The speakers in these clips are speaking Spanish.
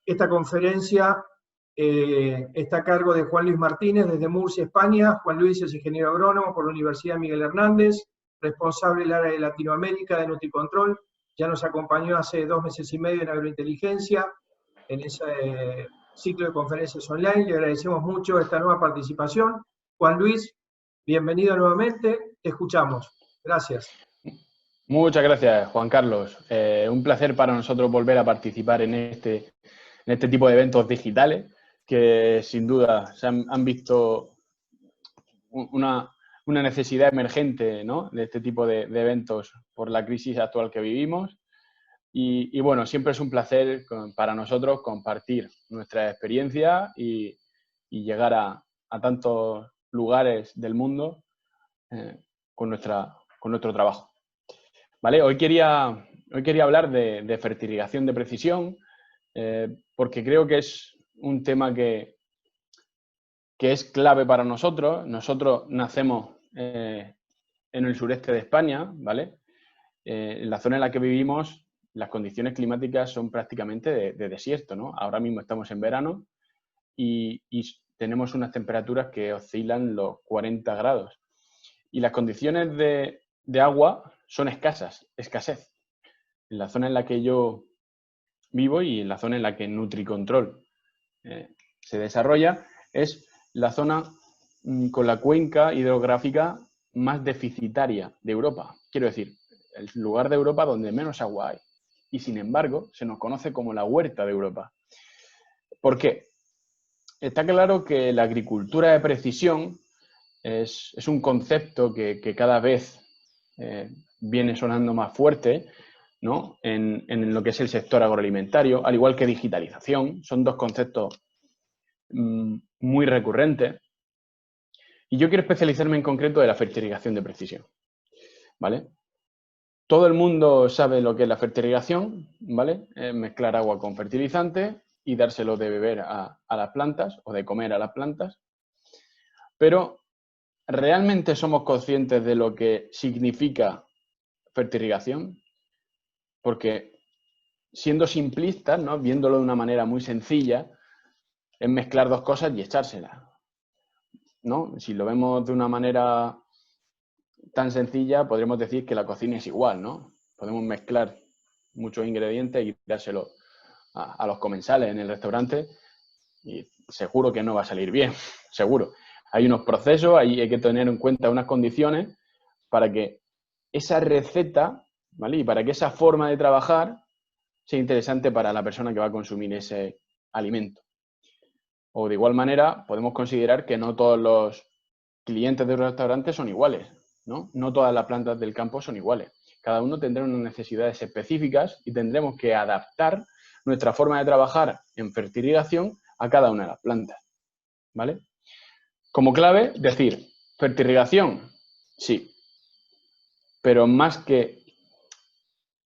Esta conferencia está a cargo de Juan Luis Martínez desde Murcia, España. Juan Luis es ingeniero agrónomo por la Universidad Miguel Hernández, responsable del área de Latinoamérica de Nutricontrol. Ya nos acompañó hace 2 meses y medio en Agrointeligencia, en ese ciclo de conferencias online. Le agradecemos mucho esta nueva participación. Juan Luis, bienvenido nuevamente. Te escuchamos. Gracias. Muchas gracias, Juan Carlos. Un placer para nosotros volver a participar en este tipo de eventos digitales que sin duda se han visto una necesidad emergente, ¿no?, de este tipo de eventos por la crisis actual que vivimos. Y bueno, siempre es un placer para nosotros compartir nuestra experiencia y llegar a tantos lugares del mundo con nuestro trabajo. ¿Vale? Hoy quería hablar de fertirrigación de precisión, porque creo que es un tema que es clave para nosotros. Nosotros nacemos en el sureste de España, ¿vale? En la zona en la que vivimos, las condiciones climáticas son prácticamente de desierto, ¿no? Ahora mismo estamos en verano y tenemos unas temperaturas que oscilan los 40 grados. Y las condiciones de agua son escasez. En la zona en la que yo vivo y en la zona en la que Nutricontrol se desarrolla, es la zona con la cuenca hidrográfica más deficitaria de Europa. Quiero decir, el lugar de Europa donde menos agua hay. Y sin embargo, se nos conoce como la huerta de Europa. ¿Por qué? Está claro que la agricultura de precisión es un concepto que cada vez viene sonando más fuerte, ¿no?, en lo que es el sector agroalimentario, al igual que digitalización. Son dos conceptos muy recurrentes. Y yo quiero especializarme en concreto de la fertirrigación de precisión, ¿vale? Todo el mundo sabe lo que es la fertirrigación, ¿vale? Mezclar agua con fertilizante y dárselo de beber a las plantas o de comer a las plantas. Pero ¿realmente somos conscientes de lo que significa fertirrigación? Porque siendo simplistas, ¿no?, viéndolo de una manera muy sencilla, es mezclar dos cosas y echárselas, ¿no? Si lo vemos de una manera tan sencilla, podríamos decir que la cocina es igual, ¿no? Podemos mezclar muchos ingredientes y dárselo a los comensales en el restaurante y seguro que no va a salir bien, seguro. Hay unos procesos, hay que tener en cuenta unas condiciones para que esa receta, ¿vale?, y para que esa forma de trabajar sea interesante para la persona que va a consumir ese alimento. O de igual manera, podemos considerar que no todos los clientes de un restaurante son iguales, ¿no? No todas las plantas del campo son iguales. Cada uno tendrá unas necesidades específicas y tendremos que adaptar nuestra forma de trabajar en fertirrigación a cada una de las plantas, ¿vale? Como clave, decir, fertirrigación, sí, pero más que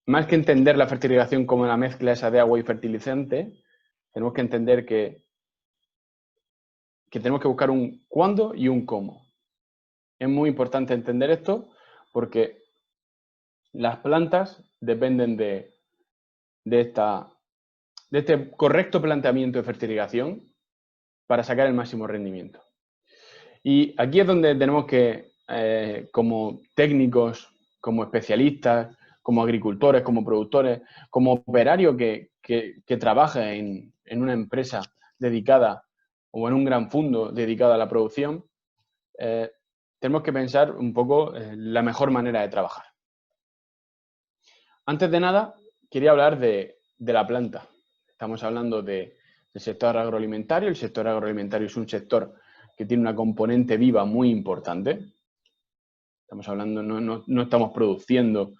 entender la fertirrigación como la mezcla esa de agua y fertilizante, tenemos que entender que tenemos que buscar un cuándo y un cómo. Es muy importante entender esto porque las plantas dependen de este correcto planteamiento de fertirrigación para sacar el máximo rendimiento. Y aquí es donde tenemos que, como técnicos, como especialistas, como agricultores, como productores, como operario que trabaja en una empresa dedicada o en un gran fondo dedicado a la producción, tenemos que pensar un poco la mejor manera de trabajar. Antes de nada, quería hablar de la planta. Estamos hablando del sector agroalimentario. El sector agroalimentario es un sector que tiene una componente viva muy importante. Estamos hablando, no estamos produciendo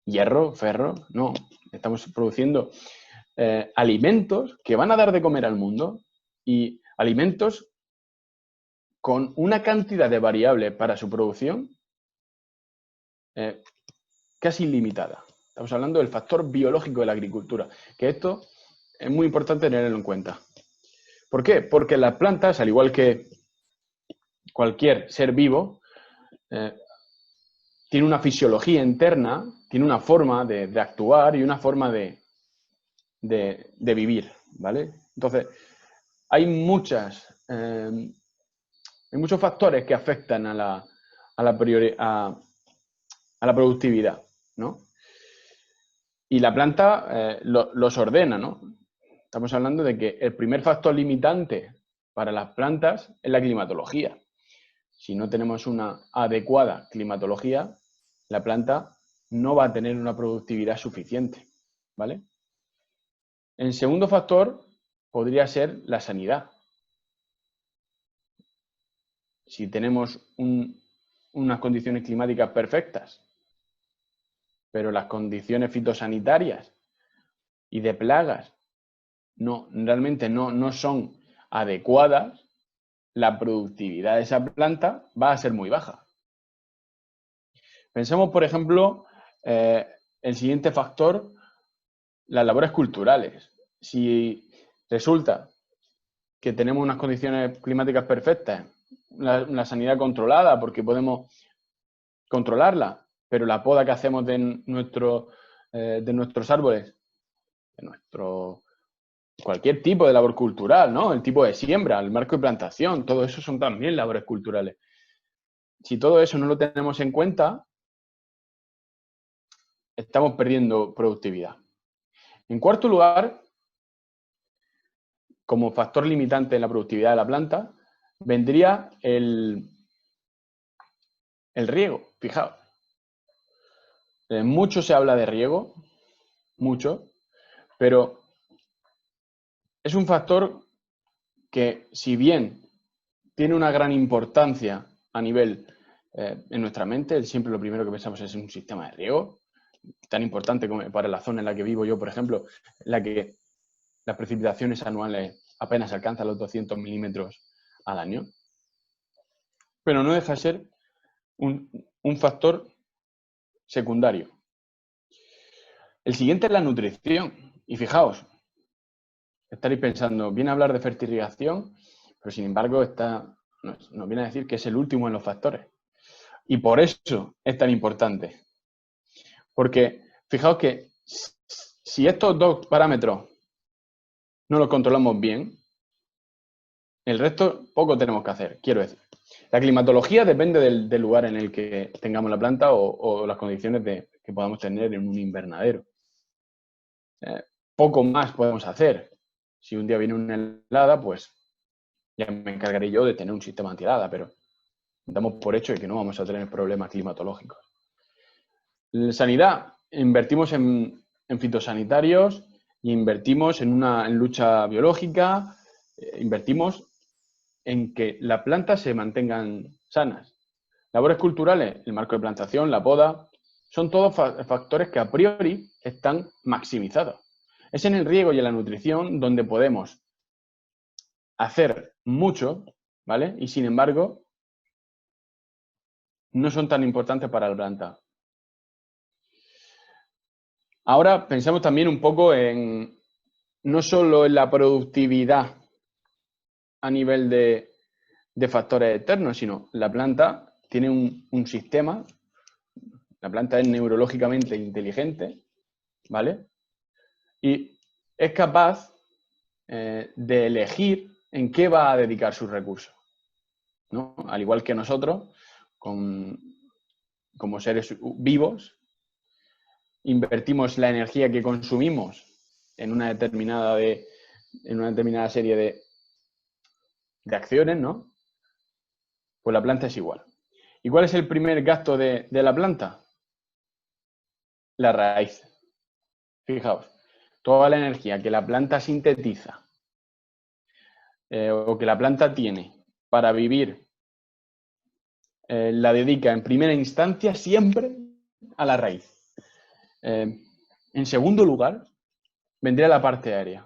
hierro, ferro, no. Estamos produciendo alimentos que van a dar de comer al mundo y alimentos con una cantidad de variables para su producción casi ilimitada. Estamos hablando del factor biológico de la agricultura, que esto es muy importante tenerlo en cuenta. ¿Por qué? Porque las plantas, al igual que cualquier ser vivo, tiene una fisiología interna, tiene una forma de actuar y una forma de de vivir, ¿vale? Entonces, hay muchos factores que afectan a la productividad, ¿no? Y la planta los ordena, ¿no? Estamos hablando de que el primer factor limitante para las plantas es la climatología. Si no tenemos una adecuada climatología, la planta no va a tener una productividad suficiente, ¿vale? El segundo factor podría ser la sanidad. Si tenemos unas condiciones climáticas perfectas, pero las condiciones fitosanitarias y de plagas realmente no son adecuadas, la productividad de esa planta va a ser muy baja. Pensemos, por ejemplo, el siguiente factor, las labores culturales. Si resulta que tenemos unas condiciones climáticas perfectas, una sanidad controlada, porque podemos controlarla, pero la poda que hacemos de nuestros árboles, cualquier tipo de labor cultural, ¿no? El tipo de siembra, el marco de plantación, todo eso son también labores culturales. Si todo eso no lo tenemos en cuenta, estamos perdiendo productividad. En cuarto lugar, como factor limitante en la productividad de la planta, vendría el riego. Fijaos, mucho se habla de riego, mucho, pero es un factor que, si bien tiene una gran importancia a nivel en nuestra mente, siempre lo primero que pensamos es en un sistema de riego, tan importante como para la zona en la que vivo yo, por ejemplo, en la que las precipitaciones anuales apenas alcanzan los 200 milímetros al año. Pero no deja de ser un factor secundario. El siguiente es la nutrición. Y fijaos, estaréis pensando, viene a hablar de fertirrigación, pero sin embargo nos viene a decir que es el último en los factores. Y por eso es tan importante. Porque fijaos que si estos dos parámetros no los controlamos bien, el resto poco tenemos que hacer, quiero decir. La climatología depende del lugar en el que tengamos la planta o las condiciones que podamos tener en un invernadero. Poco más podemos hacer. Si un día viene una helada, pues ya me encargaré yo de tener un sistema antihelada, pero damos por hecho de que no vamos a tener problemas climatológicos. En sanidad, invertimos en fitosanitarios, invertimos en lucha biológica, invertimos en que las plantas se mantengan sanas. Labores culturales, el marco de plantación, la poda, son todos factores que a priori están maximizados. Es en el riego y en la nutrición donde podemos hacer mucho, ¿vale? Y sin embargo, no son tan importantes para la planta. Ahora pensemos también un poco no solo en la productividad a nivel de factores externos, sino la planta tiene un sistema, la planta es neurológicamente inteligente, ¿vale? Y es capaz de elegir en qué va a dedicar sus recursos, ¿no? Al igual que nosotros, como seres vivos, invertimos la energía que consumimos en una determinada serie de acciones, ¿no? Pues la planta es igual. ¿Y cuál es el primer gasto de la planta? La raíz. Fijaos, toda la energía que la planta sintetiza o que la planta tiene para vivir la dedica en primera instancia siempre a la raíz. En segundo lugar, vendría la parte aérea.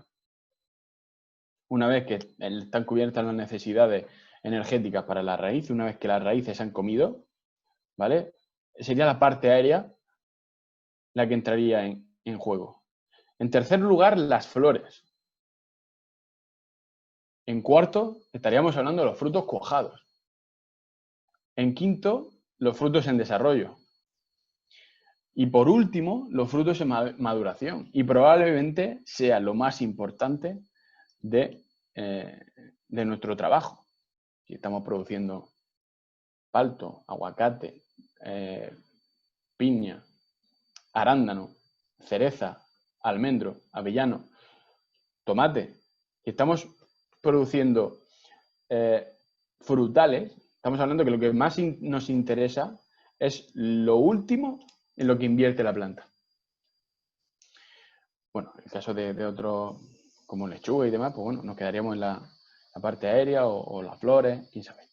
Una vez que están cubiertas las necesidades energéticas para la raíz, una vez que las raíces se han comido, ¿vale? Sería la parte aérea la que entraría en juego. En tercer lugar, las flores. En cuarto, estaríamos hablando de los frutos cuajados. En quinto, los frutos en desarrollo. Y por último, los frutos en maduración. Y probablemente sea lo más importante de nuestro trabajo. Si estamos produciendo palto, aguacate, piña, arándano, cereza, almendro, avellano, tomate, si estamos produciendo frutales, estamos hablando que lo que más nos interesa es lo último en lo que invierte la planta. Bueno, en el caso de otros, como lechuga y demás, pues bueno, nos quedaríamos en la parte aérea o las flores, quién sabe.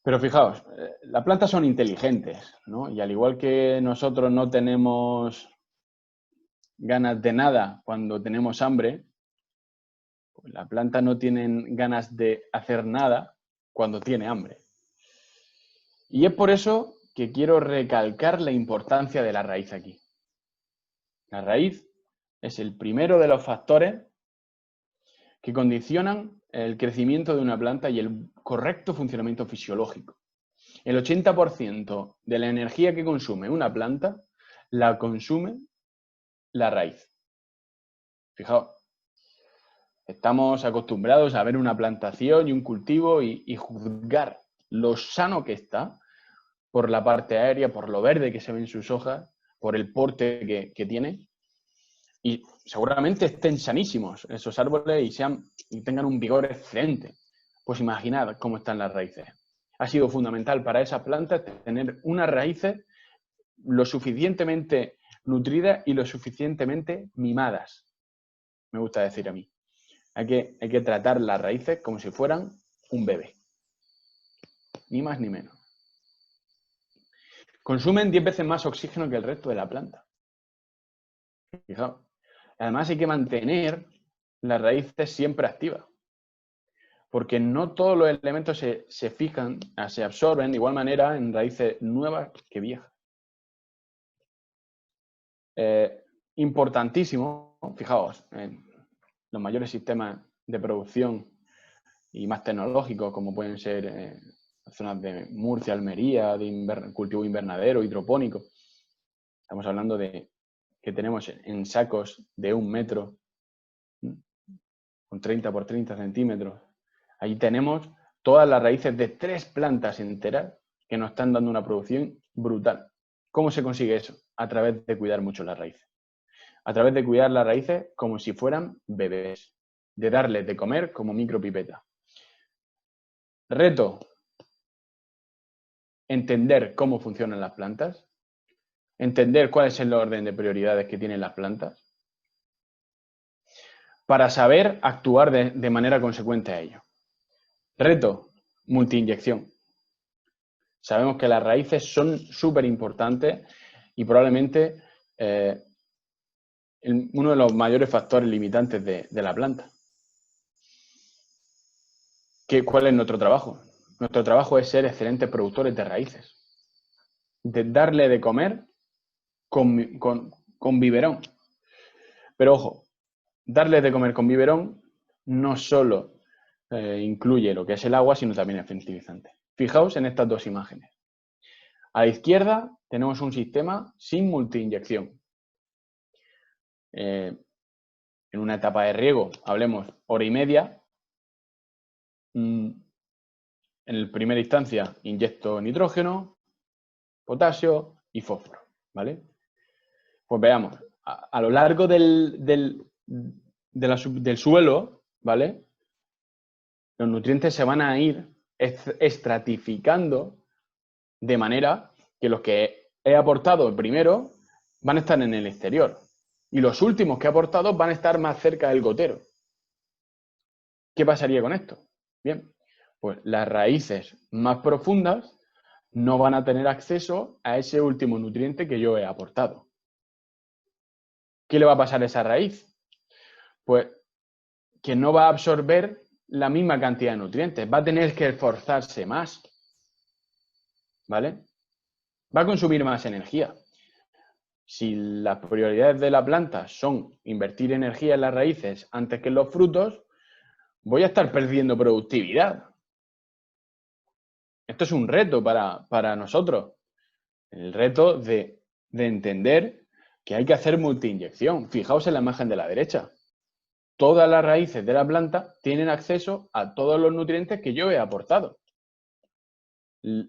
Pero fijaos, las plantas son inteligentes, ¿no? Y al igual que nosotros no tenemos ganas de nada cuando tenemos hambre, pues la planta no tiene ganas de hacer nada cuando tiene hambre. Y es por eso que quiero recalcar la importancia de la raíz aquí. La raíz es el primero de los factores que condicionan el crecimiento de una planta y el correcto funcionamiento fisiológico. El 80% de la energía que consume una planta la consume la raíz. Fijaos, estamos acostumbrados a ver una plantación y un cultivo y juzgar lo sano que está por la parte aérea, por lo verde que se ven sus hojas, por el porte que tiene. Y seguramente estén sanísimos esos árboles y tengan un vigor excelente. Pues imaginad cómo están las raíces. Ha sido fundamental para esas plantas tener unas raíces lo suficientemente nutridas y lo suficientemente mimadas. Me gusta decir a mí. Hay que tratar las raíces como si fueran un bebé. Ni más ni menos. Consumen 10 veces más oxígeno que el resto de la planta. Fijaos. Además hay que mantener las raíces siempre activas. Porque no todos los elementos se fijan, se absorben de igual manera en raíces nuevas que viejas. Importantísimo, fijaos, en los mayores sistemas de producción y más tecnológicos, como pueden ser zonas de Murcia, Almería, de cultivo invernadero, hidropónico. Estamos hablando de que tenemos en sacos de 1 metro, con 30 por 30 centímetros. Ahí tenemos todas las raíces de 3 plantas enteras que nos están dando una producción brutal. ¿Cómo se consigue eso? A través de cuidar mucho las raíces. A través de cuidar las raíces como si fueran bebés. De darles de comer como micropipeta. Reto. Entender cómo funcionan las plantas. Entender cuál es el orden de prioridades que tienen las plantas. Para saber actuar de manera consecuente a ello. Reto. Multiinyección. Sabemos que las raíces son súper importantes y probablemente uno de los mayores factores limitantes de la planta. ¿Cuál es nuestro trabajo? Nuestro trabajo es ser excelentes productores de raíces. De darle de comer con biberón. Pero ojo, darle de comer con biberón no solo incluye lo que es el agua, sino también el fertilizante. Fijaos en estas dos imágenes. A la izquierda tenemos un sistema sin multiinyección. En una etapa de riego, hablemos 1 hora y media. En primera instancia inyecto nitrógeno, potasio y fósforo, ¿vale? Pues veamos, a lo largo del suelo, ¿vale? Los nutrientes se van a ir estratificando de manera que los que he aportado primero van a estar en el exterior y los últimos que he aportado van a estar más cerca del gotero. ¿Qué pasaría con esto? Bien, pues las raíces más profundas no van a tener acceso a ese último nutriente que yo he aportado. ¿Qué le va a pasar a esa raíz? Pues que no va a absorber la misma cantidad de nutrientes, va a tener que esforzarse más, ¿vale? Va a consumir más energía. Si las prioridades de la planta son invertir energía en las raíces antes que en los frutos, voy a estar perdiendo productividad. Esto es un reto para nosotros. El reto de de entender que hay que hacer multiinyección. Fijaos en la imagen de la derecha. Todas las raíces de la planta tienen acceso a todos los nutrientes que yo he aportado.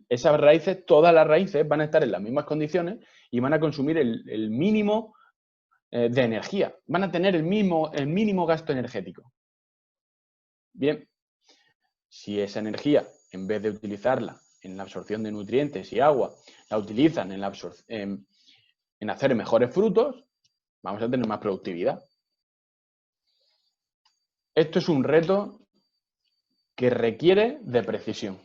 Esas raíces, todas las raíces van a estar en las mismas condiciones y van a consumir el mínimo de energía. Van a tener el mínimo gasto energético. Bien, si esa energía, en vez de utilizarla en la absorción de nutrientes y agua, la utilizan en hacer mejores frutos, vamos a tener más productividad. Esto es un reto que requiere de precisión.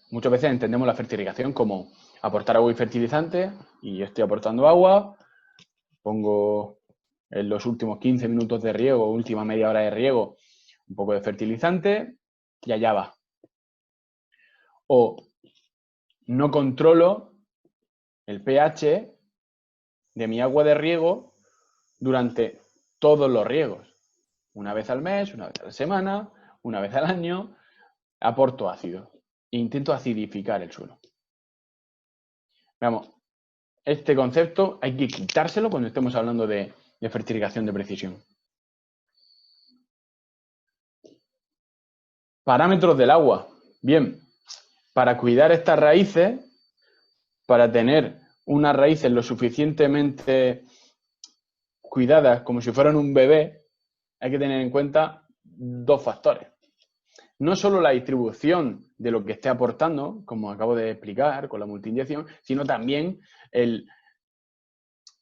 Muchas veces entendemos la fertilización como aportar agua y fertilizante, y yo estoy aportando agua, pongo en los últimos 15 minutos de riego, última media hora de riego, un poco de fertilizante y allá va. O no controlo el pH de mi agua de riego durante todos los riegos. Una vez al mes, una vez a la semana, una vez al año, aporto ácido e intento acidificar el suelo. Veamos, este concepto hay que quitárselo cuando estemos hablando de fertilización de precisión. Parámetros del agua. Bien, para cuidar estas raíces, para tener unas raíces lo suficientemente cuidadas como si fueran un bebé, hay que tener en cuenta dos factores. No solo la distribución de lo que esté aportando, como acabo de explicar con la multiinyección, sino también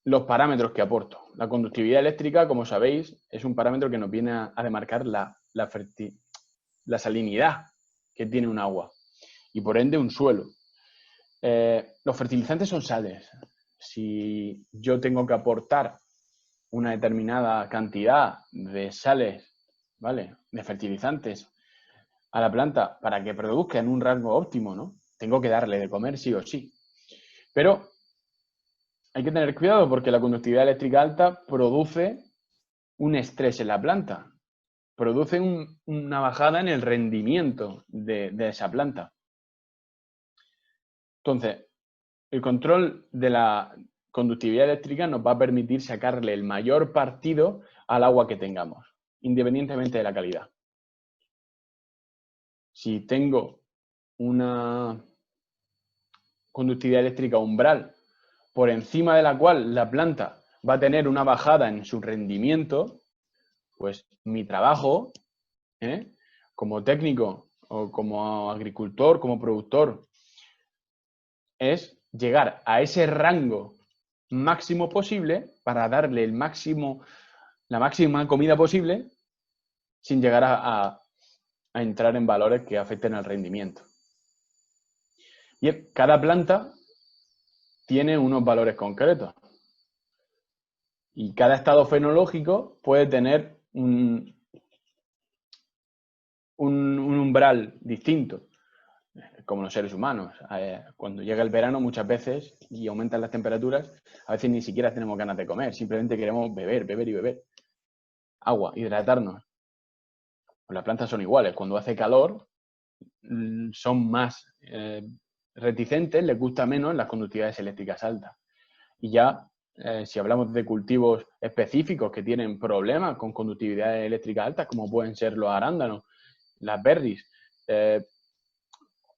los parámetros que aporto. La conductividad eléctrica, como sabéis, es un parámetro que nos viene a demarcar la salinidad que tiene un agua y por ende un suelo. Los fertilizantes son sales. Si yo tengo que aportar una determinada cantidad de sales, ¿vale?, de fertilizantes a la planta para que produzca en un rango óptimo, ¿no?, tengo que darle de comer sí o sí. Pero hay que tener cuidado porque la conductividad eléctrica alta produce un estrés en la planta, produce una bajada en el rendimiento de esa planta. Entonces, el control de la conductividad eléctrica nos va a permitir sacarle el mayor partido al agua que tengamos, independientemente de la calidad. Si tengo una conductividad eléctrica umbral por encima de la cual la planta va a tener una bajada en su rendimiento, pues mi trabajo, como técnico o como agricultor, como productor, es llegar a ese rango máximo posible para darle la máxima comida posible sin llegar a entrar en valores que afecten al rendimiento. Bien, cada planta tiene unos valores concretos y cada estado fenológico puede tener un umbral distinto, como los seres humanos. Cuando llega el verano muchas veces y aumentan las temperaturas, a veces ni siquiera tenemos ganas de comer, simplemente queremos beber, beber y beber. Agua, hidratarnos. Pues las plantas son iguales, cuando hace calor son más reticentes, les gusta menos las conductividades eléctricas altas. Y ya, si hablamos de cultivos específicos que tienen problemas con conductividades eléctricas altas, como pueden ser los arándanos, las berries,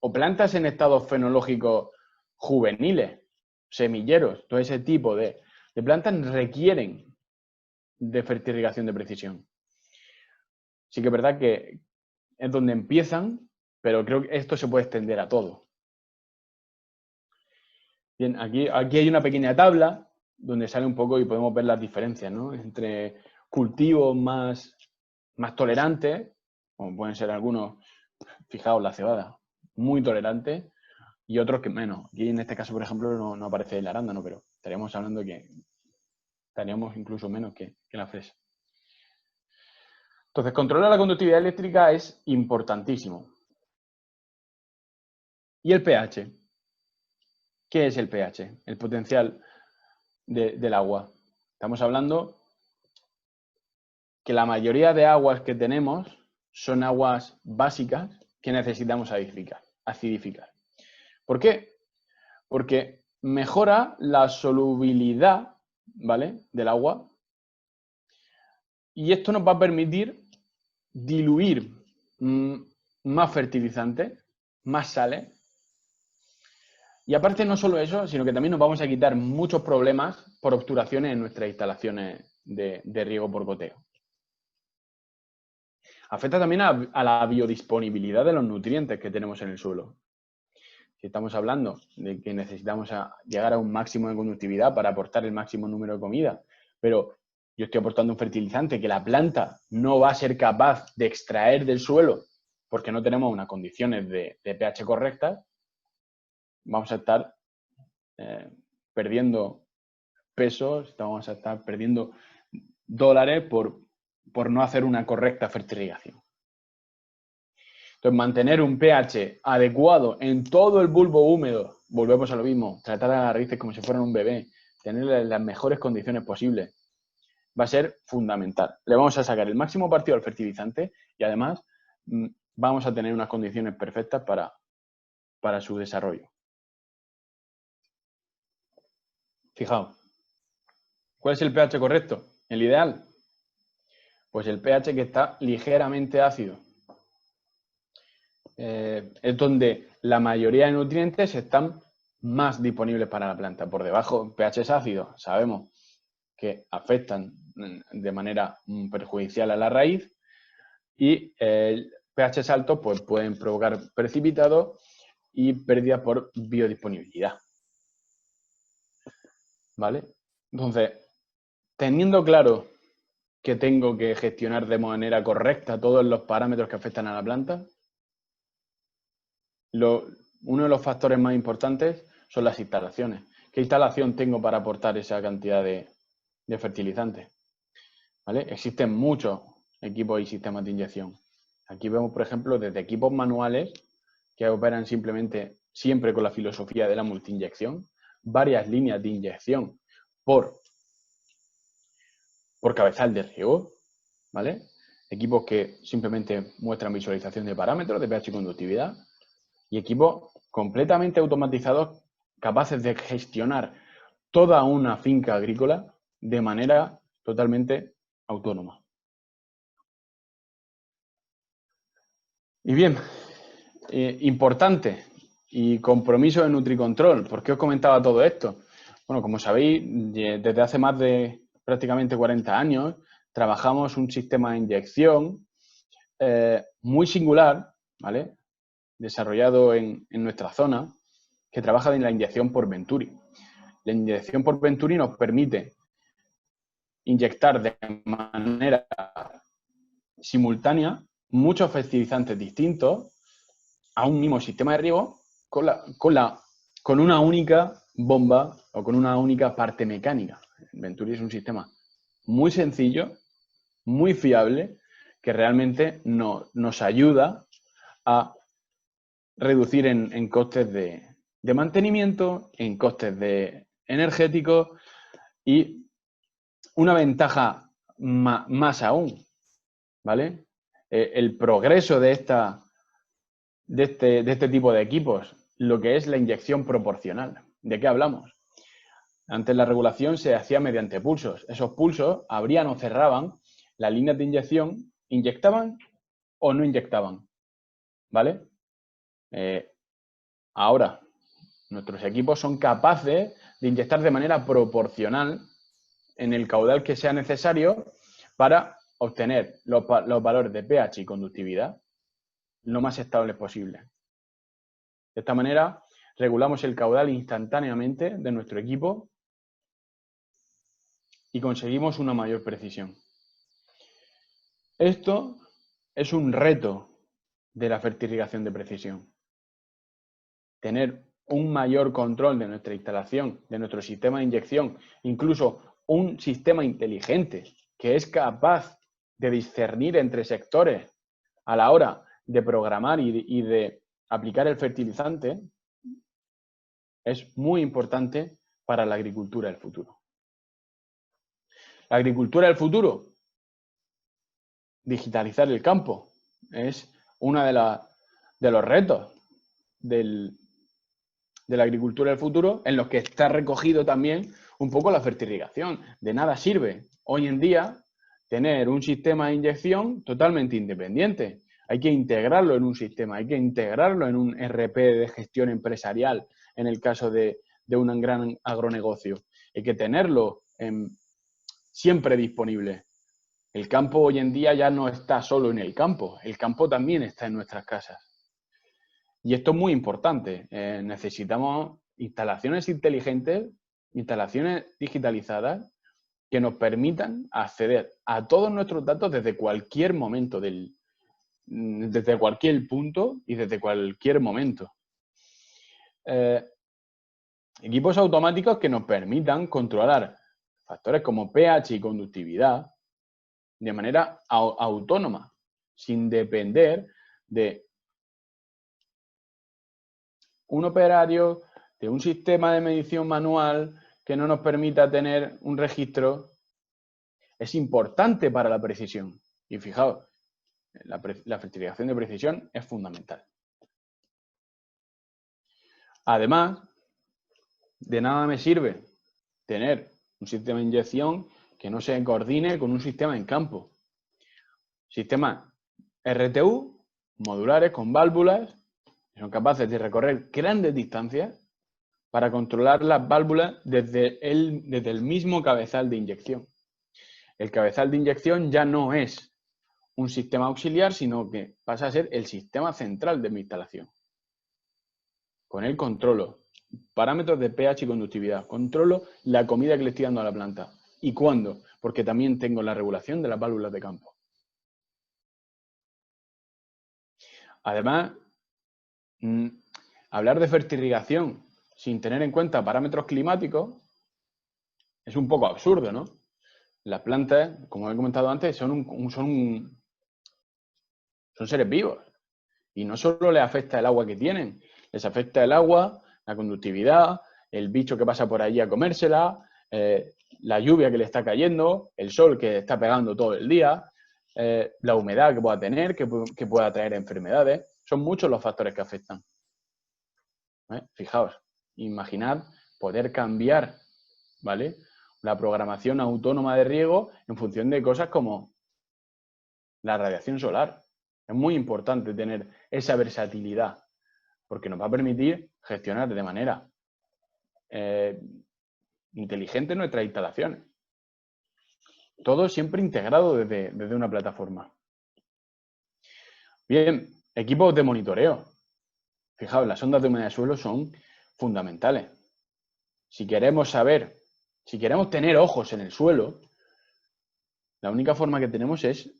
o plantas en estados fenológicos juveniles, semilleros, todo ese tipo de plantas requieren de fertilización de precisión. Sí que es verdad que es donde empiezan, pero creo que esto se puede extender a todo. Bien, aquí hay una pequeña tabla donde sale un poco y podemos ver las diferencias, ¿no?, entre cultivos más tolerantes, como pueden ser algunos, fijaos la cebada, muy tolerante, y otros que menos. Aquí en este caso, por ejemplo, no aparece el arándano, pero estaríamos hablando que estaríamos incluso menos que la fresa. Entonces, controlar la conductividad eléctrica es importantísimo. ¿Y el pH? ¿Qué es el pH? El potencial del agua. Estamos hablando que la mayoría de aguas que tenemos son aguas básicas que necesitamos acidificar. ¿Por qué? Porque mejora la solubilidad, ¿vale?, del agua. Y esto nos va a permitir diluir más fertilizantes, más sales. Y aparte no solo eso, sino que también nos vamos a quitar muchos problemas por obturaciones en nuestras instalaciones de riego por goteo. Afecta también a la biodisponibilidad de los nutrientes que tenemos en el suelo. Si estamos hablando de que necesitamos llegar a un máximo de conductividad para aportar el máximo número de comida, pero yo estoy aportando un fertilizante que la planta no va a ser capaz de extraer del suelo porque no tenemos unas condiciones de pH correctas, vamos a estar perdiendo pesos, vamos a estar perdiendo dólares por no hacer una correcta fertilización. Entonces, mantener un pH adecuado en todo el bulbo húmedo, volvemos a lo mismo, tratar a las raíces como si fueran un bebé, tenerle las mejores condiciones posibles, va a ser fundamental. Le vamos a sacar el máximo partido al fertilizante y además vamos a tener unas condiciones perfectas para su desarrollo. Fijaos, ¿cuál es el pH correcto? ¿El ideal? Pues el pH que está ligeramente ácido. Es donde la mayoría de nutrientes están más disponibles para la planta. Por debajo, pH ácidos, sabemos que afectan de manera perjudicial a la raíz y pH altos pues, pueden provocar precipitados y pérdida por biodisponibilidad. ¿Vale? Entonces, teniendo claro que tengo que gestionar de manera correcta todos los parámetros que afectan a la planta, uno de los factores más importantes son las instalaciones. ¿Qué instalación tengo para aportar esa cantidad de fertilizantes? ¿Vale? Existen muchos equipos y sistemas de inyección. Aquí vemos, por ejemplo, desde equipos manuales que operan siempre con la filosofía de la multiinyección, varias líneas de inyección por cabezal de riego, ¿vale? Equipos que simplemente muestran visualización de parámetros de pH y conductividad y equipos completamente automatizados capaces de gestionar toda una finca agrícola de manera totalmente autónoma. Y bien, importante y compromiso de Nutricontrol. ¿Por qué os comentaba todo esto? Bueno, como sabéis, desde hace más de prácticamente 40 años trabajamos un sistema de inyección muy singular, ¿vale?, desarrollado en nuestra zona, que trabaja en la inyección por Venturi. La inyección por Venturi nos permite inyectar de manera simultánea muchos fertilizantes distintos a un mismo sistema de riego con una única bomba o con una única parte mecánica. Venturi es un sistema muy sencillo, muy fiable, que realmente nos ayuda a reducir en costes de mantenimiento, en costes energéticos y una ventaja más aún, ¿vale? El progreso de este tipo de equipos, lo que es la inyección proporcional. ¿De qué hablamos? Antes la regulación se hacía mediante pulsos. Esos pulsos abrían o cerraban las líneas de inyección, inyectaban o no inyectaban, ¿vale? Ahora, nuestros equipos son capaces de inyectar de manera proporcional en el caudal que sea necesario para obtener los valores de pH y conductividad lo más estables posible. De esta manera, regulamos el caudal instantáneamente de nuestro equipo y conseguimos una mayor precisión. Esto es un reto de la fertirrigación de precisión. Tener un mayor control de nuestra instalación, de nuestro sistema de inyección, incluso un sistema inteligente que es capaz de discernir entre sectores a la hora de programar y de aplicar el fertilizante, es muy importante para la agricultura del futuro. La agricultura del futuro, digitalizar el campo, es uno de los retos del de la agricultura del futuro, en los que está recogido también un poco la fertirrigación. De nada sirve hoy en día tener un sistema de inyección totalmente independiente. Hay que integrarlo en un sistema, hay que integrarlo en un RP de gestión empresarial, en el caso de un gran agronegocio. Hay que tenerlo siempre disponible. El campo hoy en día ya no está solo en el campo también está en nuestras casas. Y esto es muy importante. Necesitamos instalaciones inteligentes, instalaciones digitalizadas que nos permitan acceder a todos nuestros datos desde cualquier momento, desde cualquier punto y desde cualquier momento. Equipos automáticos que nos permitan controlar factores como pH y conductividad de manera autónoma, sin depender de un operario, de un sistema de medición manual que no nos permita tener un registro. Es importante para la precisión. Y fijaos, la fertilización de precisión es fundamental. Además, de nada me sirve tener un sistema de inyección que no se coordine con un sistema en campo. Sistemas RTU, modulares, con válvulas, que son capaces de recorrer grandes distancias para controlar las válvulas desde el mismo cabezal de inyección. El cabezal de inyección ya no es un sistema auxiliar, sino que pasa a ser el sistema central de mi instalación. Con él controlo parámetros de pH y conductividad, controlo la comida que le estoy dando a la planta. ¿Y cuándo? Porque también tengo la regulación de las válvulas de campo. Además, hablar de fertirrigación sin tener en cuenta parámetros climáticos es un poco absurdo, ¿no? Las plantas, como he comentado antes, son seres vivos. Y no solo les afecta el agua que tienen, les afecta el agua, la conductividad, el bicho que pasa por allí a comérsela, la lluvia que le está cayendo, el sol que está pegando todo el día, la humedad que pueda tener, que pueda traer enfermedades. Son muchos los factores que afectan. Fijaos, imaginad poder cambiar, ¿vale?, la programación autónoma de riego en función de cosas como la radiación solar. Es muy importante tener esa versatilidad, porque nos va a permitir gestionar de manera inteligente nuestras instalaciones. Todo siempre integrado desde una plataforma. Bien, equipos de monitoreo. Fijaos, las ondas de humedad de suelo son fundamentales. Si queremos tener ojos en el suelo, la única forma que tenemos es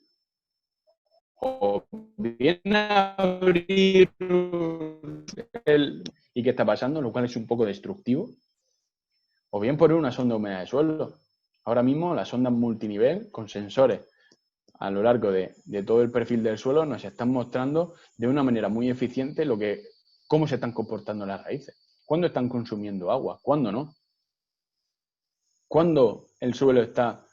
o bien abrir y qué está pasando, lo cual es un poco destructivo, o bien poner una sonda de humedad de suelo. Ahora mismo las sondas multinivel con sensores a lo largo de todo el perfil del suelo nos están mostrando de una manera muy eficiente cómo se están comportando las raíces, cuándo están consumiendo agua, cuándo no, cuándo el suelo está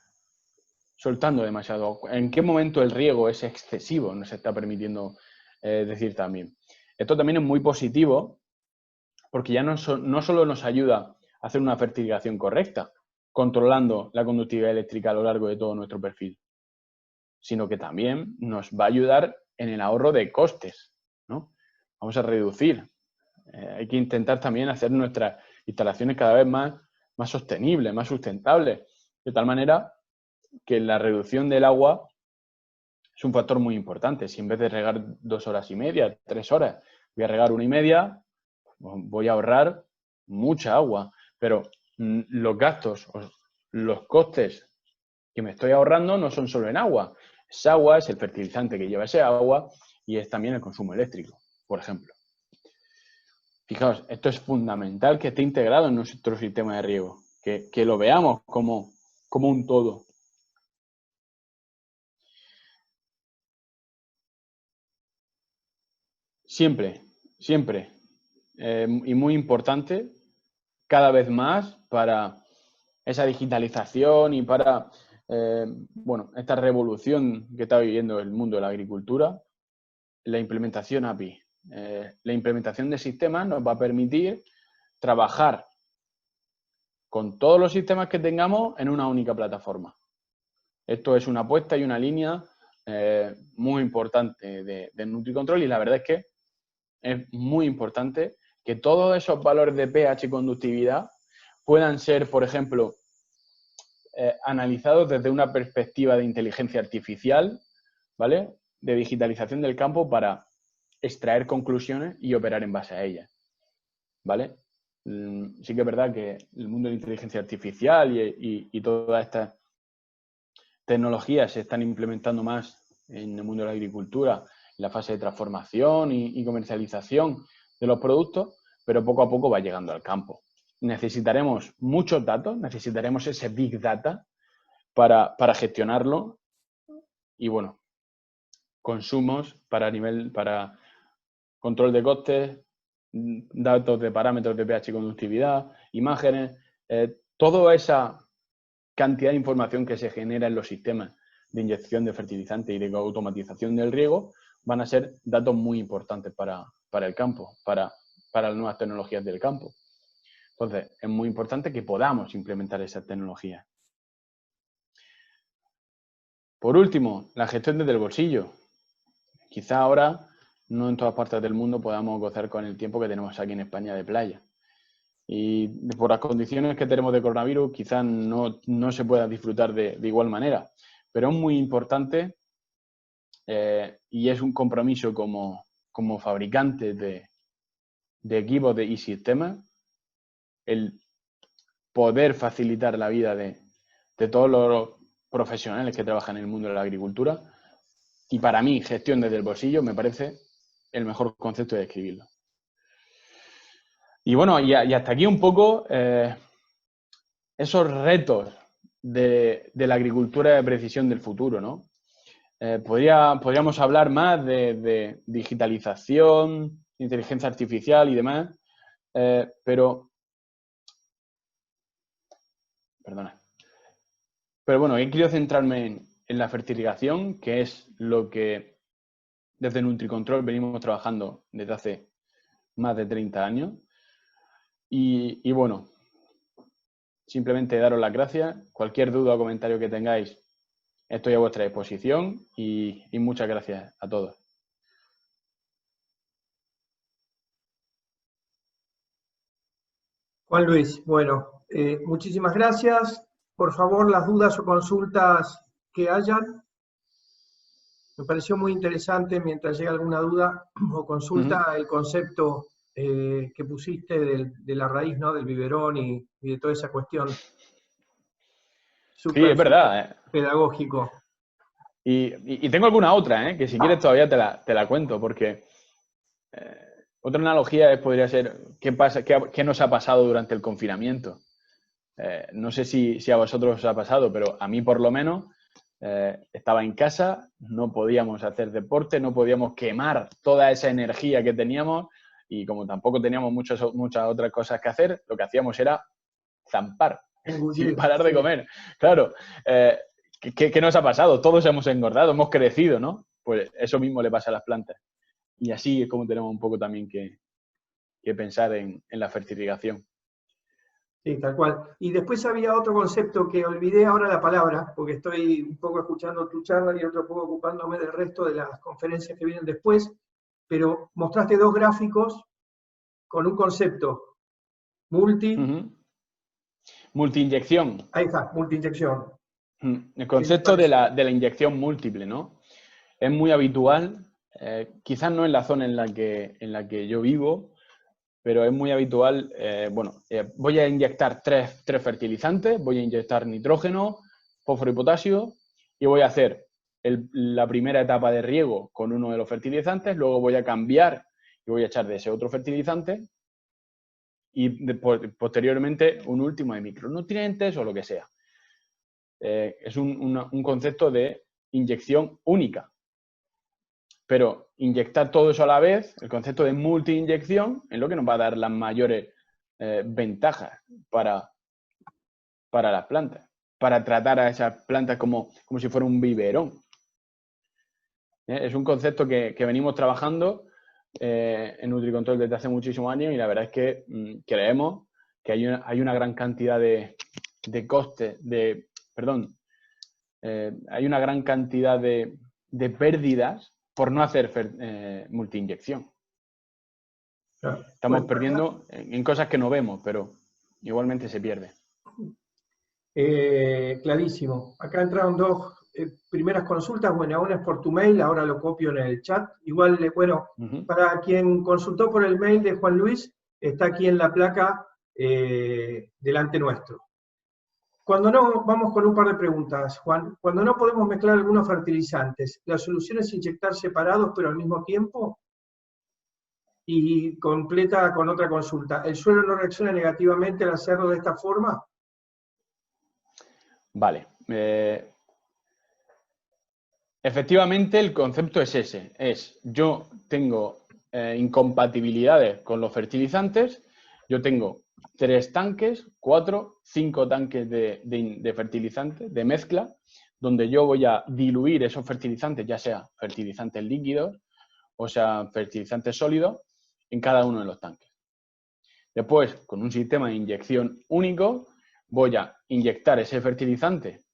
soltando demasiado, en qué momento el riego es excesivo, nos está permitiendo decir también. Esto también es muy positivo porque ya no solo nos ayuda a hacer una fertilización correcta, controlando la conductividad eléctrica a lo largo de todo nuestro perfil, sino que también nos va a ayudar en el ahorro de costes, ¿no? Vamos a reducir. Hay que intentar también hacer nuestras instalaciones cada vez más sostenibles, más sustentables, de tal manera que la reducción del agua es un factor muy importante. Si en vez de regar 2 horas y media, 3 horas, voy a regar 1 y media, voy a ahorrar mucha agua. Pero los gastos, los costes que me estoy ahorrando no son solo en agua. Es agua, es el fertilizante que lleva ese agua y es también el consumo eléctrico, por ejemplo. Fijaos, esto es fundamental que esté integrado en nuestro sistema de riego, que lo veamos como un todo. Siempre, siempre. Y muy importante, cada vez más, para esa digitalización y para esta revolución que está viviendo el mundo de la agricultura, la implementación API. La implementación de sistemas nos va a permitir trabajar con todos los sistemas que tengamos en una única plataforma. Esto es una apuesta y una línea muy importante de NutriControl, y la verdad es que es muy importante que todos esos valores de pH y conductividad puedan ser, por ejemplo, analizados desde una perspectiva de inteligencia artificial, ¿vale? De digitalización del campo para extraer conclusiones y operar en base a ellas, ¿vale? Sí que es verdad que el mundo de la inteligencia artificial y todas estas tecnologías se están implementando más en el mundo de la agricultura, en la fase de transformación y comercialización de los productos, pero poco a poco va llegando al campo. Necesitaremos muchos datos, necesitaremos ese Big Data para gestionarlo y, bueno, consumos para control de costes, datos de parámetros de pH y conductividad, imágenes, toda esa cantidad de información que se genera en los sistemas de inyección de fertilizante y de automatización del riego van a ser datos muy importantes para el campo, para las nuevas tecnologías del campo. Entonces, es muy importante que podamos implementar esas tecnologías. Por último, la gestión desde el bolsillo. Quizá ahora no en todas partes del mundo podamos gozar con el tiempo que tenemos aquí en España de playa. Y por las condiciones que tenemos de coronavirus, quizás no se pueda disfrutar de igual manera. Pero es muy importante y es un compromiso como fabricante de equipos y sistemas el poder facilitar la vida de todos los profesionales que trabajan en el mundo de la agricultura. Y para mí, gestión desde el bolsillo me parece el mejor concepto de describirlo. Y bueno, y hasta aquí un poco esos retos de la agricultura de precisión del futuro, ¿no? Podríamos hablar más de digitalización, inteligencia artificial y demás, pero bueno, he querido centrarme en la fertilización, que es lo que desde NutriControl venimos trabajando desde hace más de 30 años. Y bueno, simplemente daros las gracias. Cualquier duda o comentario que tengáis, estoy a vuestra disposición y muchas gracias a todos. Juan Luis, bueno, muchísimas gracias. Por favor, las dudas o consultas que hayan. Me pareció muy interesante, mientras llega alguna duda o consulta, el concepto que pusiste de la raíz, ¿no? Del biberón y de toda esa cuestión. Sí, es verdad. Pedagógico. Y tengo alguna otra, que si quieres todavía te la cuento, porque otra analogía podría ser ¿qué nos ha pasado durante el confinamiento? No sé si a vosotros os ha pasado, pero a mí por lo menos estaba en casa, no podíamos hacer deporte, no podíamos quemar toda esa energía que teníamos y como tampoco teníamos muchas otras cosas que hacer, lo que hacíamos era zampar sin parar de comer. Claro, ¿qué nos ha pasado? Todos hemos engordado, hemos crecido, ¿no? Pues eso mismo le pasa a las plantas. Y así es como tenemos un poco también que pensar en la fertilización. Sí, tal cual. Y después había otro concepto que olvidé ahora la palabra, porque estoy un poco escuchando tu charla y otro poco ocupándome del resto de las conferencias que vienen después, pero mostraste dos gráficos con un concepto. Multiinyección. Ahí está, multiinyección. El concepto de la inyección múltiple, ¿no? Es muy habitual, quizás no en la zona en la que yo vivo, pero es muy habitual, voy a inyectar tres fertilizantes, voy a inyectar nitrógeno, fósforo y potasio, y voy a hacer la primera etapa de riego con uno de los fertilizantes, luego voy a cambiar y voy a echar de ese otro fertilizante, y posteriormente un último de micronutrientes o lo que sea. Es un concepto de inyección única. Pero inyectar todo eso a la vez, el concepto de multi-inyección, es lo que nos va a dar las mayores ventajas para las plantas, para tratar a esas plantas como si fuera un biberón. Es un concepto que venimos trabajando en Nutricontrol desde hace muchísimos años y la verdad es que creemos que hay una gran cantidad de costes, hay una gran cantidad de pérdidas por no hacer multiinyección. Claro. Estamos Bueno, perdiendo en cosas que no vemos, pero igualmente se pierde. Clarísimo. Acá entraron dos primeras consultas. Bueno, una es por tu mail, ahora lo copio en el chat. Igual, bueno, para quien consultó por el mail de Juan Luis, está aquí en la placa delante nuestro. Cuando no, vamos con un par de preguntas, Juan. Cuando no podemos mezclar algunos fertilizantes, ¿la solución es inyectar separados pero al mismo tiempo? Y completa con otra consulta. ¿El suelo no reacciona negativamente al hacerlo de esta forma? Vale. Efectivamente, el concepto es ese. Yo tengo incompatibilidades con los fertilizantes. Yo tengo 3 tanques, 4, 5 tanques de fertilizantes, de mezcla, donde yo voy a diluir esos fertilizantes, ya sea fertilizantes líquidos o sea fertilizantes sólidos, en cada uno de los tanques. Después, con un sistema de inyección único, voy a inyectar ese fertilizante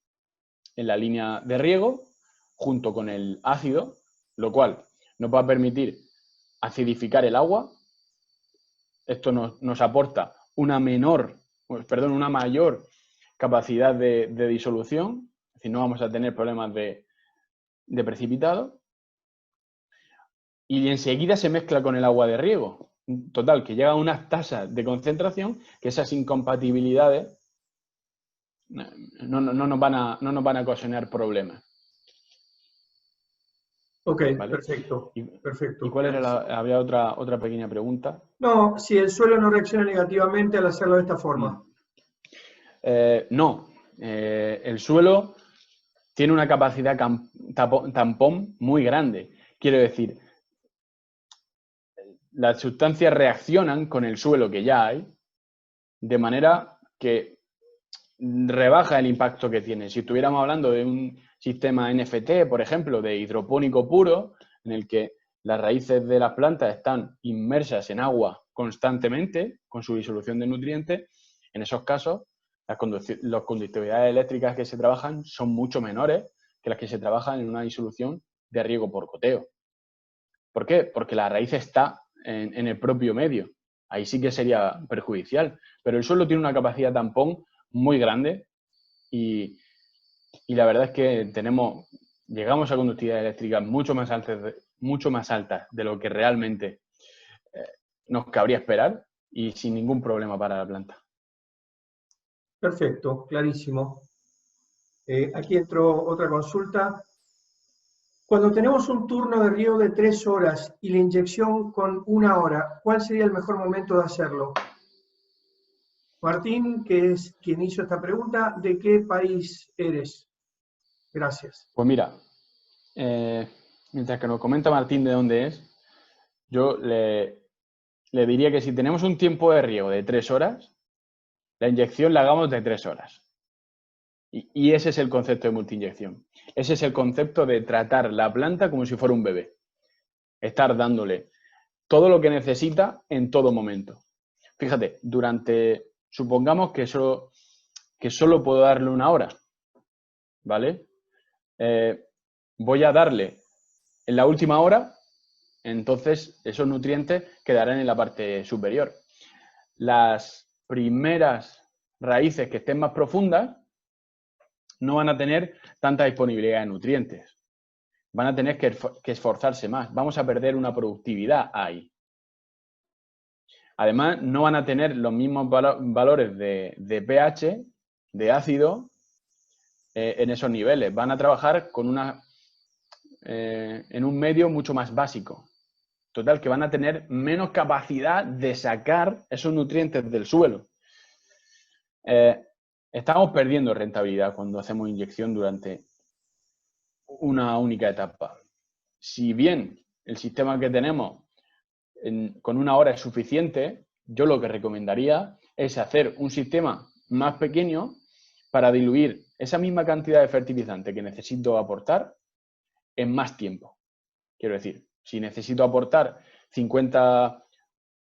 en la línea de riego junto con el ácido, lo cual nos va a permitir acidificar el agua. Esto nos aporta una mayor capacidad de disolución, es decir, no vamos a tener problemas de precipitado. Y enseguida se mezcla con el agua de riego. Total, que llega a unas tasas de concentración que esas incompatibilidades no nos van a ocasionar problemas. Ok, ¿Vale? perfecto. ¿Y cuál era había otra pequeña pregunta? No, si el suelo no reacciona negativamente al hacerlo de esta forma. No. El suelo tiene una capacidad tampón muy grande. Quiero decir, las sustancias reaccionan con el suelo que ya hay, de manera que rebaja el impacto que tiene. Si estuviéramos hablando de un sistema NFT, por ejemplo, de hidropónico puro, en el que las raíces de las plantas están inmersas en agua constantemente, con su disolución de nutrientes, en esos casos las conductividades eléctricas que se trabajan son mucho menores que las que se trabajan en una disolución de riego por goteo. ¿Por qué? Porque la raíz está en el propio medio. Ahí sí que sería perjudicial. Pero el suelo tiene una capacidad tampón muy grande y la verdad es que llegamos a conductividades eléctricas mucho más altas de lo que realmente nos cabría esperar y sin ningún problema para la planta. Perfecto, clarísimo. Aquí entró otra consulta. Cuando tenemos un turno de riego de 3 horas y la inyección con 1 hora, ¿cuál sería el mejor momento de hacerlo? Martín, que es quien hizo esta pregunta, ¿de qué país eres? Gracias. Pues mira, mientras que nos comenta Martín de dónde es, yo le diría que si tenemos un tiempo de riego de 3 horas, la inyección la hagamos de 3 horas. Y ese es el concepto de multiinyección. Ese es el concepto de tratar la planta como si fuera un bebé. Estar dándole todo lo que necesita en todo momento. Fíjate, supongamos que solo puedo darle 1 hora, ¿vale? Voy a darle en la última hora, entonces esos nutrientes quedarán en la parte superior. Las primeras raíces que estén más profundas no van a tener tanta disponibilidad de nutrientes. Van a tener que esforzarse más. Vamos a perder una productividad ahí. Además, no van a tener los mismos valores de pH, de ácido, en esos niveles. Van a trabajar en un medio mucho más básico. Total, que van a tener menos capacidad de sacar esos nutrientes del suelo. Estamos perdiendo rentabilidad cuando hacemos inyección durante una única etapa. Si bien el sistema que tenemos con 1 hora es suficiente, yo lo que recomendaría es hacer un sistema más pequeño para diluir esa misma cantidad de fertilizante que necesito aportar en más tiempo. Quiero decir, si necesito aportar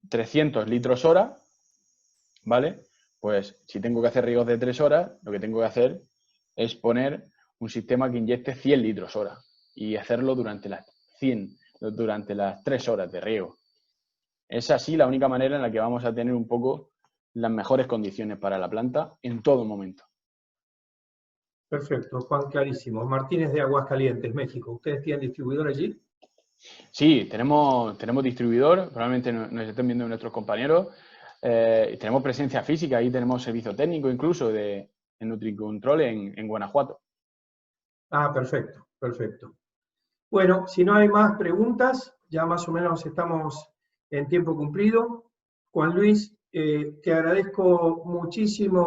300 litros hora, ¿vale? Pues si tengo que hacer riegos de 3 horas, lo que tengo que hacer es poner un sistema que inyecte 100 litros hora y hacerlo durante las 3 horas de riego. Es así la única manera en la que vamos a tener un poco las mejores condiciones para la planta en todo momento. Perfecto, Juan, clarísimo. Martínez de Aguascalientes, México. ¿Ustedes tienen distribuidor allí? Sí, tenemos distribuidor, probablemente nos estén viendo nuestros compañeros. Tenemos presencia física, ahí tenemos servicio técnico incluso de NutriControl en Guanajuato. Ah, perfecto, perfecto. Bueno, si no hay más preguntas, ya más o menos estamos en tiempo cumplido. Juan Luis, te agradezco muchísimo